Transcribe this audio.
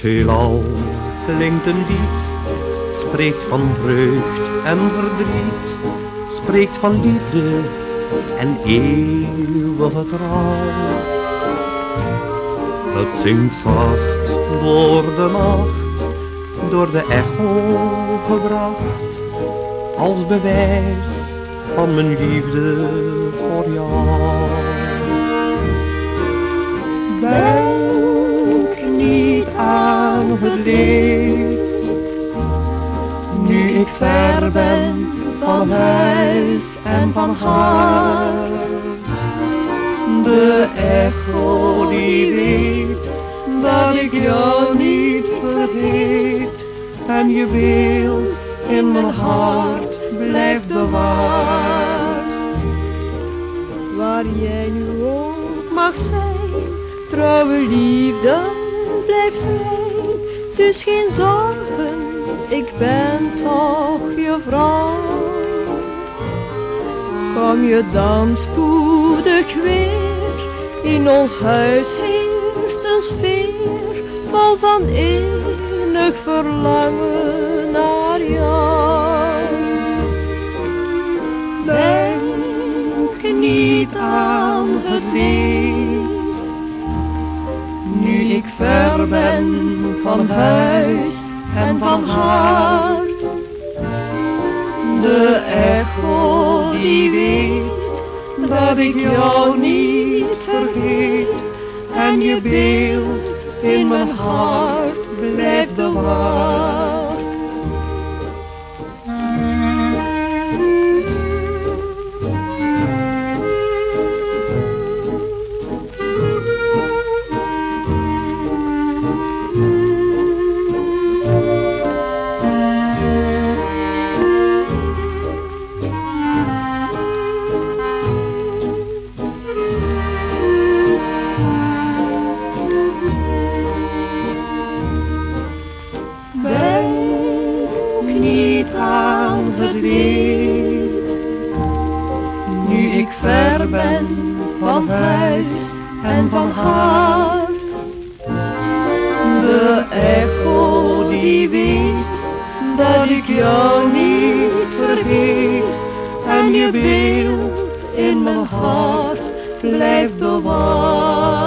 Het heelal klinkt een lied, spreekt van vreugd en verdriet, spreekt van liefde en eeuwige trouw. Het zingt zacht door de nacht, door de echo gebracht, als bewijs van mijn liefde voor jou. Denk niet aan het leed, nu ik ver ben van huis en van haar. De echo die weet dat ik jou niet vergeet, en je beeld in mijn hart blijft bewaard. Waar jij nu ook mag zijn, trouwe liefde blijft vrij. Dus geen zorgen, ik ben toch je vrouw. Kom je dan spoedig weer, in ons huis heerst een sfeer vol van innig verlangen naar jou. Denk niet aan het leed, nu ik ver ben van huis en van hart. De echo die weet dat ik jou niet vergeet, en je beeld in mijn hart blijft bewaard. Niet aan het leed, nu ik ver ben van huis en van hart. De echo die weet dat ik jou niet vergeet, en je beeld in mijn hart blijft bewaard.